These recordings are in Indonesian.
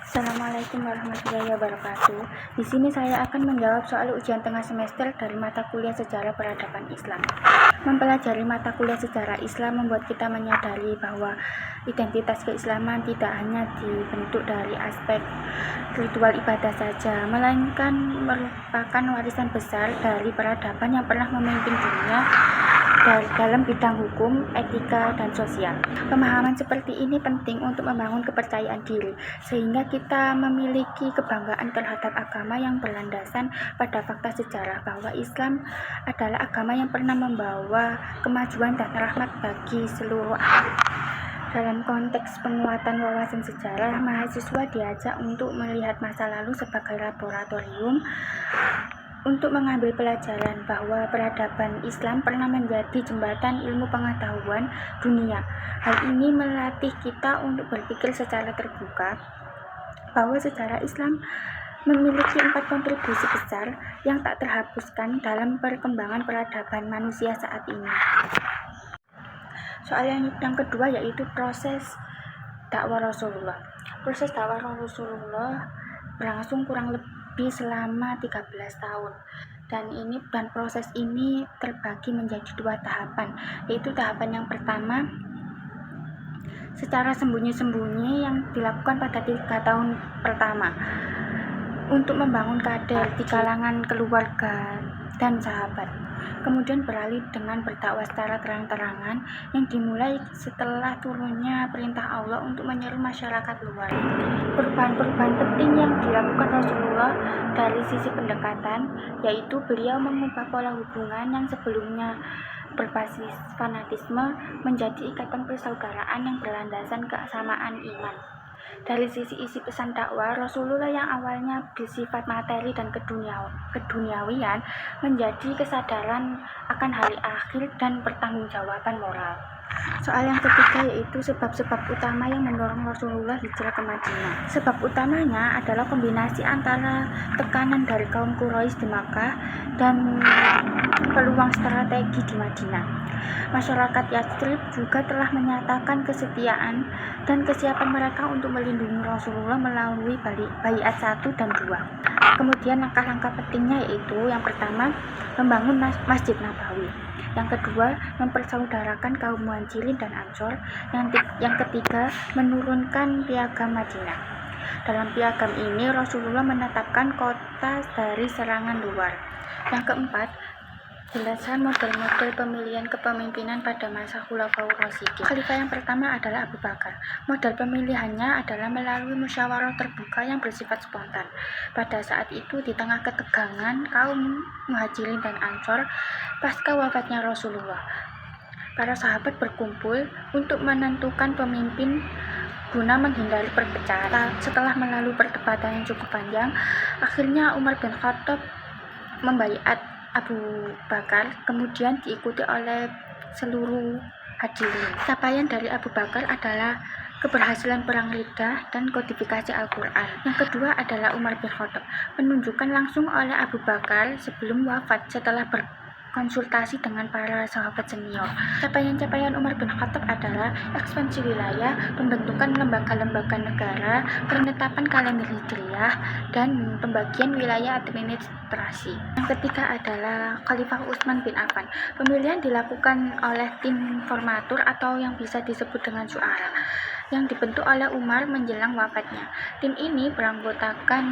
Assalamualaikum warahmatullahi wabarakatuh. Di sini saya akan menjawab soal ujian tengah semester dari mata kuliah Sejarah Peradaban Islam. Mempelajari mata kuliah Sejarah Islam membuat kita menyadari bahwa identitas keislaman tidak hanya dibentuk dari aspek ritual ibadah saja, melainkan merupakan warisan besar dari peradaban yang pernah memimpin dunia dalam bidang hukum, etika, dan sosial. Pemahaman seperti ini penting untuk membangun kepercayaan diri, sehingga kita memiliki kebanggaan terhadap agama yang berlandasan pada fakta sejarah bahwa Islam adalah agama yang pernah membawa kemajuan dan rahmat bagi seluruh alam. Dalam konteks penguatan wawasan sejarah, mahasiswa diajak untuk melihat masa lalu sebagai laboratorium untuk mengambil pelajaran bahwa peradaban Islam pernah menjadi jembatan ilmu pengetahuan dunia. Hal ini melatih kita untuk berpikir secara terbuka bahwa sejarah Islam memiliki 4 kontribusi besar yang tak terhapuskan dalam perkembangan peradaban manusia saat ini. Soal yang kedua yaitu proses dakwah Rasulullah. Proses dakwah Rasulullah berlangsung kurang lebih selama 13 tahun. Dan proses ini terbagi menjadi 2 tahapan, yaitu tahapan yang pertama secara sembunyi-sembunyi yang dilakukan pada 3 tahun pertama untuk membangun kader di kalangan keluarga dan sahabat. Kemudian beralih dengan berdakwah secara terang-terangan yang dimulai setelah turunnya perintah Allah untuk menyeru masyarakat luas. Perubahan-perubahan penting yang dilakukan Rasulullah dari sisi pendekatan, yaitu beliau mengubah pola hubungan yang sebelumnya berbasis fanatisme menjadi ikatan persaudaraan yang berlandasan kesamaan iman. Dari sisi isi pesan dakwah, Rasulullah yang awalnya bersifat materi dan keduniawian menjadi kesadaran akan hari akhir dan pertanggungjawaban moral. Soal yang ketiga yaitu sebab-sebab utama yang mendorong Rasulullah hijrah ke Madinah. Sebab utamanya adalah kombinasi antara tekanan dari kaum Quraisy di Makkah dan peluang strategi di Madinah. Masyarakat Yathrib juga telah menyatakan kesetiaan dan kesiapan mereka untuk melindungi Rasulullah melalui baiat 1 dan 2. Kemudian langkah-langkah pentingnya yaitu yang pertama, membangun Masjid Nabawi. Yang kedua, mempersaudarakan kaum Muhajirin dan Ansor. Yang ketiga, menurunkan piagam Madinah. Dalam piagam ini, Rasulullah menetapkan kota dari serangan luar. Yang keempat, jelasan model-model pemilihan kepemimpinan pada masa Khulafaur Rasyidin. Khalifah yang pertama adalah Abu Bakar. Model pemilihannya adalah melalui musyawarah terbuka yang bersifat spontan. Pada saat itu, di tengah ketegangan kaum Muhajirin dan Ansor pasca wafatnya Rasulullah, para sahabat berkumpul untuk menentukan pemimpin guna menghindari perpecahan. Setelah melalui perdebatan yang cukup panjang, akhirnya Umar bin Khattab membaiat Abu Bakar, kemudian diikuti oleh seluruh hadirin. Capaian dari Abu Bakar adalah keberhasilan perang Riddah dan kodifikasi Al-Quran. Yang kedua adalah Umar bin Khattab, penunjukan langsung oleh Abu Bakar sebelum wafat setelah berkonsultasi dengan para sahabat senior. Capaian-capaian Umar bin Khattab adalah ekspansi wilayah, pembentukan lembaga-lembaga negara, penetapan kalender Hijriyah, dan pembagian wilayah administrasi. Yang ketiga adalah Khalifah Utsman bin Affan. Pemilihan dilakukan oleh tim formatur atau yang bisa disebut dengan syu'ara yang dibentuk oleh Umar menjelang wafatnya. Tim ini beranggotakan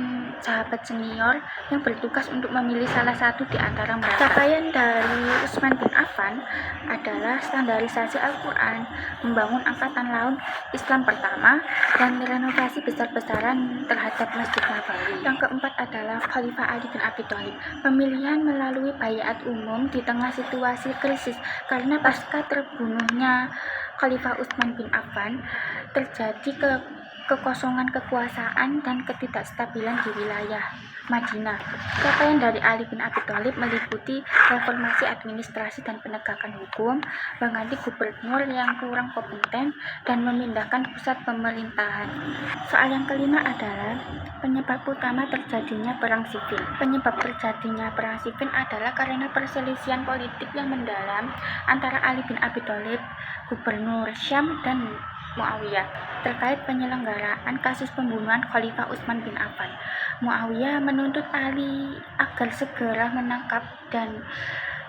sahabat senior yang bertugas untuk memilih salah satu di antara mereka. Capaian dari Utsman bin Affan adalah standarisasi Al-Quran, membangun angkatan laut Islam pertama, dan renovasi besar-besaran terhadap Masjid Nabawi. Yang keempat adalah Khalifah Ali bin Abi Thalib. Pemilihan melalui baiat umum di tengah situasi krisis karena pasca terbunuhnya Khalifah Utsman bin Affan terjadi kekosongan kekuasaan dan ketidakstabilan di wilayah Madinah. Capaian dari Ali bin Abi Thalib meliputi reformasi administrasi dan penegakan hukum, mengganti gubernur yang kurang kompeten, dan memindahkan pusat pemerintahan. Soal yang kelima adalah penyebab utama terjadinya perang sipil. Penyebab terjadinya perang sipil adalah karena perselisihan politik yang mendalam antara Ali bin Abi Thalib, gubernur Syam, dan Muawiyah terkait penyelenggaraan kasus pembunuhan Khalifah Utsman bin Affan. Muawiyah menuntut Ali agar segera menangkap dan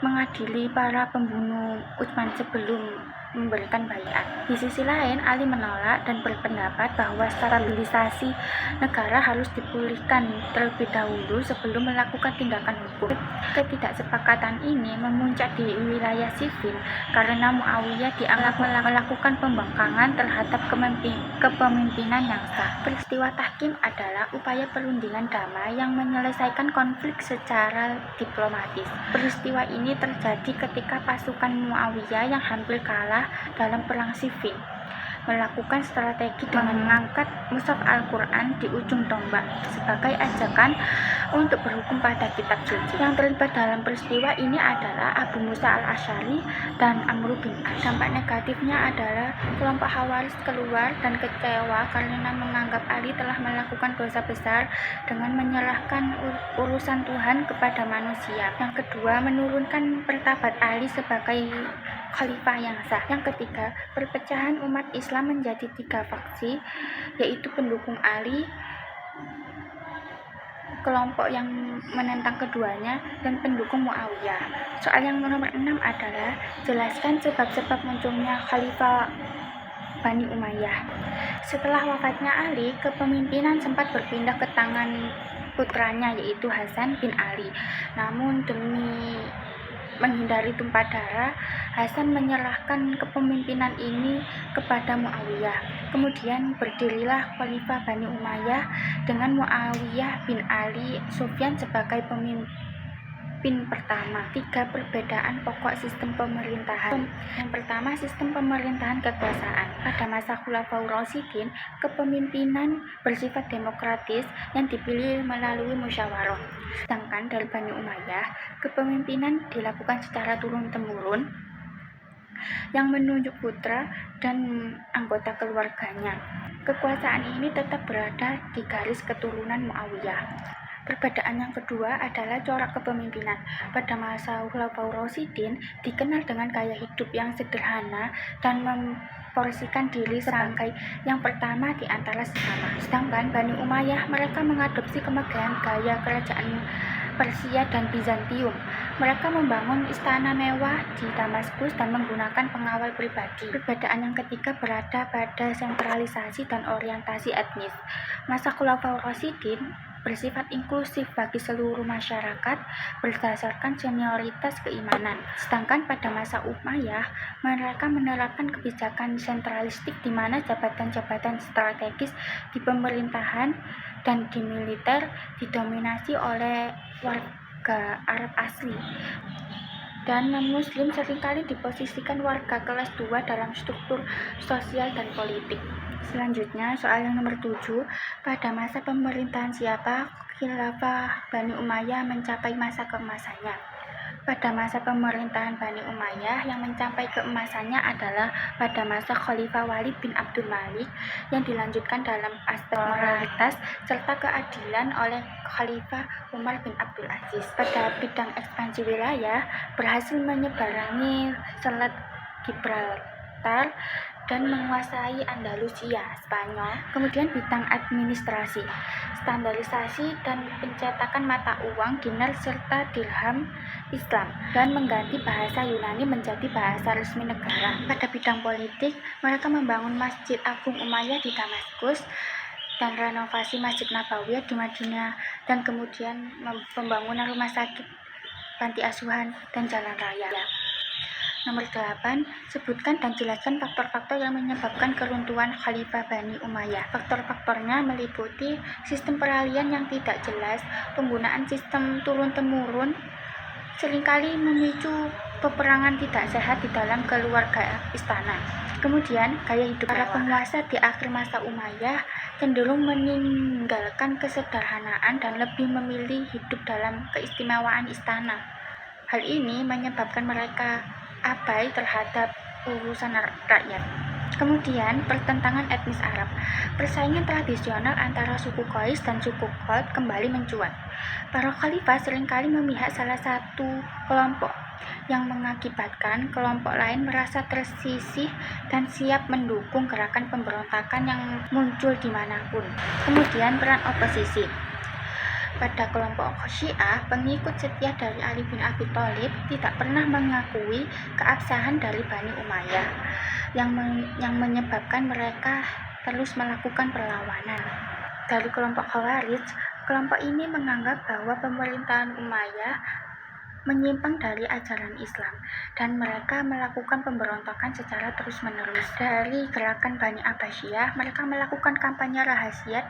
mengadili para pembunuh Utsman sebelum memberikan baiat. Di sisi lain, Ali menolak dan berpendapat bahwa stabilisasi negara harus dipulihkan terlebih dahulu sebelum melakukan tindakan hukum. Ketidaksepakatan ini memuncak di wilayah sivil karena Muawiyah dianggap melakukan pembangkangan terhadap kepemimpinan yang sah. Peristiwa Tahkim adalah upaya perundingan damai yang menyelesaikan konflik secara diplomatis. Peristiwa ini terjadi ketika pasukan Muawiyah yang hampir kalah dalam perang Siffin melakukan strategi dengan mengangkat mushaf Al-Quran di ujung tombak sebagai ajakan untuk berhukum pada kitab suci. Yang terlibat dalam peristiwa ini adalah Abu Musa al-Asy'ari dan Amr bin As. Dampak negatifnya adalah kelompok Khawarij keluar dan kecewa karena menganggap Ali telah melakukan dosa besar dengan menyerahkan urusan Tuhan kepada manusia. Yang kedua, menurunkan martabat Ali sebagai khalifah yang sah. Yang ketiga, perpecahan umat Islam menjadi 3 faksi, yaitu pendukung Ali, kelompok yang menentang keduanya, dan pendukung Muawiyah. Soal yang nomor 6 adalah jelaskan sebab-sebab munculnya Khalifah Bani Umayyah. Setelah wafatnya Ali, kepemimpinan sempat berpindah ke tangan putranya, yaitu Hasan bin Ali. Namun demi menghindari tumpah darah, Hasan menyerahkan kepemimpinan ini kepada Muawiyah. Kemudian berdirilah Khalifah Bani Umayyah dengan Muawiyah bin Ali Sufyan sebagai pemimpin pertama. 3 perbedaan pokok sistem pemerintahan. Yang pertama, sistem pemerintahan kekuasaan. Pada masa Khulafaur Rasyidin, kepemimpinan bersifat demokratis yang dipilih melalui musyawarah. Sedangkan dari Bani Umayyah, kepemimpinan dilakukan secara turun-temurun yang menunjuk putra dan anggota keluarganya. Kekuasaan ini tetap berada di garis keturunan Muawiyah. Perbedaan yang kedua adalah corak kepemimpinan. Pada masa Khulafaur Rasyidin dikenal dengan gaya hidup yang sederhana dan memporsikan diri sebagai yang pertama di antara sesama. Sedangkan Bani Umayyah, mereka mengadopsi kemegahan gaya kerajaan Persia dan Bizantium. Mereka membangun istana mewah di Damaskus dan menggunakan pengawal pribadi. Perbedaan yang ketiga berada pada sentralisasi dan orientasi etnis. Masa Khulafaur Rasyidin bersifat inklusif bagi seluruh masyarakat berdasarkan senioritas keimanan. Sedangkan pada masa Umayyah, mereka menerapkan kebijakan sentralistik di mana jabatan-jabatan strategis di pemerintahan dan di militer didominasi oleh warga Arab asli. Dan non-muslim seringkali diposisikan warga kelas 2 dalam struktur sosial dan politik. Selanjutnya, soal yang nomor 7, pada masa pemerintahan siapa Khilafah Bani Umayyah mencapai masa keemasannya? Pada masa pemerintahan Bani Umayyah yang mencapai keemasannya adalah pada masa Khalifah Walid bin Abdul Malik yang dilanjutkan dalam aspek moralitas serta keadilan oleh Khalifah Umar bin Abdul Aziz. Pada bidang ekspansi wilayah, berhasil menyeberangi Selat Gibraltar dan menguasai Andalusia, Spanyol. Kemudian bidang administrasi, standarisasi dan pencetakan mata uang dinar serta dirham Islam dan mengganti bahasa Yunani menjadi bahasa resmi negara. Pada bidang politik, mereka membangun Masjid Agung Umayyah di Damaskus dan renovasi Masjid Nabawiyah di Madinah, dan kemudian pembangunan rumah sakit, panti asuhan, dan jalan raya. Nomor 8, sebutkan dan jelaskan faktor-faktor yang menyebabkan keruntuhan Khalifah Bani Umayyah. Faktor-faktornya meliputi sistem peralihan yang tidak jelas, penggunaan sistem turun-temurun, seringkali memicu peperangan tidak sehat di dalam keluarga istana. Kemudian, gaya hidup para penguasa di akhir masa Umayyah cenderung meninggalkan kesederhanaan dan lebih memilih hidup dalam keistimewaan istana. Hal ini menyebabkan mereka abai terhadap urusan rakyat. Kemudian, pertentangan etnis Arab. Persaingan tradisional antara suku Qais dan suku Khot kembali mencuat. Para khalifah seringkali memihak salah satu kelompok yang mengakibatkan kelompok lain merasa tersisih dan siap mendukung gerakan pemberontakan yang muncul dimanapun. Kemudian peran oposisi. Pada kelompok Syiah, pengikut setia dari Ali bin Abi Thalib tidak pernah mengakui keabsahan dari Bani Umayyah yang menyebabkan mereka terus melakukan perlawanan. Dari kelompok Khawarij, kelompok ini menganggap bahwa pemerintahan Umayyah menyimpang dari ajaran Islam dan mereka melakukan pemberontakan secara terus-menerus. Dari gerakan Bani Abbasiyah, mereka melakukan kampanye rahasia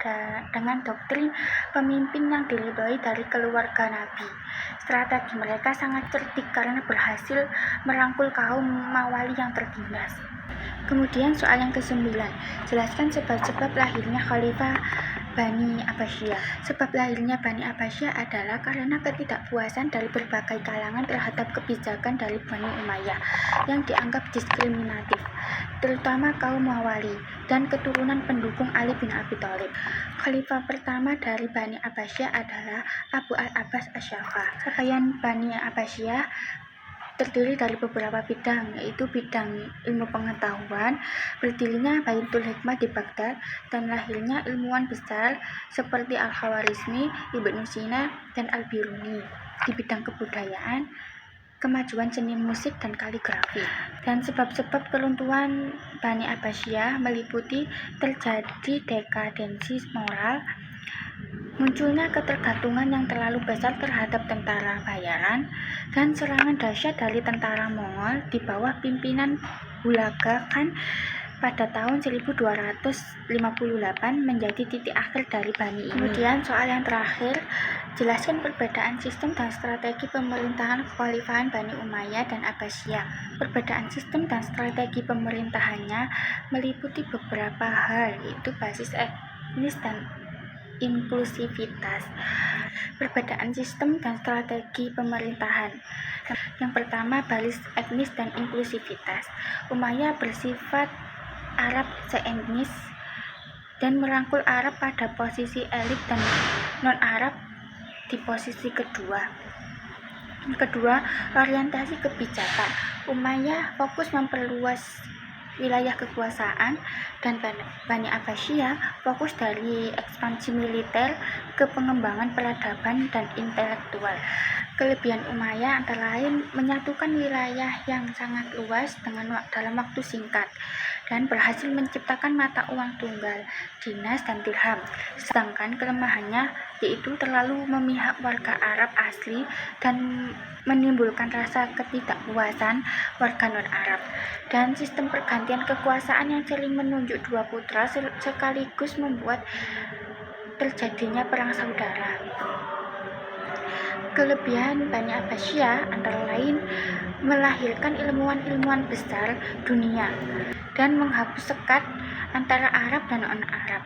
dengan doktrin pemimpin yang diridhoi dari keluarga Nabi. Strategi mereka sangat cerdik karena berhasil merangkul kaum Mawali yang tertindas. Kemudian soal yang ke-9, jelaskan sebab-sebab lahirnya Khalifah Bani Abbasiyah. Sebab lahirnya Bani Abbasiyah adalah karena ketidakpuasan dari berbagai kalangan terhadap kebijakan dari Bani Umayyah yang dianggap diskriminatif, terutama kaum Mawali dan keturunan pendukung Ali bin Abi Thalib. Khalifah pertama dari Bani Abbasiyah adalah Abu al-Abbas Asy-Syafa. Capaian Bani Abbasiyah terdiri dari beberapa bidang, yaitu bidang ilmu pengetahuan, berdirinya Baitul Hikmah di Baghdad, dan lahirnya ilmuwan besar seperti Al-Khawarizmi, Ibnu Sina, dan Al-Biruni. Di bidang kebudayaan, kemajuan seni musik dan kaligrafi. Dan sebab-sebab keruntuhan Bani Abbasiyah meliputi terjadi dekadensi moral, munculnya ketergantungan yang terlalu besar terhadap tentara bayaran, dan serangan dahsyat dari tentara Mongol di bawah pimpinan Hulagu Khan pada tahun 1258 menjadi titik akhir dari Bani ini. Kemudian soal yang terakhir, jelaskan perbedaan sistem dan strategi pemerintahan kekhalifahan Bani Umayyah dan Abbasiyah. Perbedaan sistem dan strategi pemerintahannya meliputi beberapa hal, yaitu basis etnis dan inklusivitas. Perbedaan sistem dan strategi pemerintahan. Yang pertama, basis etnis dan inklusivitas. Umayyah bersifat Arab se-etnis dan merangkul Arab pada posisi elit dan non-Arab di posisi kedua. Kedua, orientasi kebijakan. Umayyah fokus memperluas wilayah kekuasaan dan Bani Abbasiyah fokus dari ekspansi militer ke pengembangan peradaban dan intelektual. Kelebihan Umayyah antara lain menyatukan wilayah yang sangat luas dalam waktu singkat dan berhasil menciptakan mata uang tunggal, dinas, dan dirham. Sedangkan kelemahannya yaitu terlalu memihak warga Arab asli dan menimbulkan rasa ketidakpuasan warga non-Arab, dan sistem pergantian kekuasaan yang sering menunjuk dua putra sekaligus membuat terjadinya perang saudara. Kelebihan Bani Abbasiyah antara lain melahirkan ilmuwan-ilmuwan besar dunia dan menghapus sekat antara Arab dan non-Arab.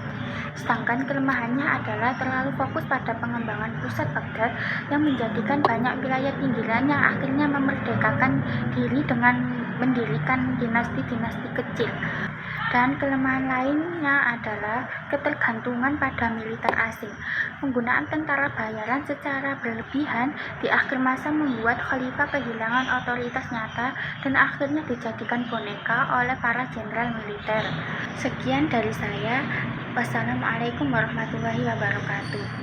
Sedangkan kelemahannya adalah terlalu fokus pada pengembangan pusat Baghdad yang menjadikan banyak wilayah pinggiran yang akhirnya memerdekakan diri dengan mendirikan dinasti-dinasti kecil. Dan kelemahan lainnya adalah ketergantungan pada militer asing. Penggunaan tentara bayaran secara berlebihan di akhir masa membuat khalifah kehilangan otoritas nyata dan akhirnya dijadikan boneka oleh para jenderal militer. Sekian dari saya. Wassalamualaikum warahmatullahi wabarakatuh.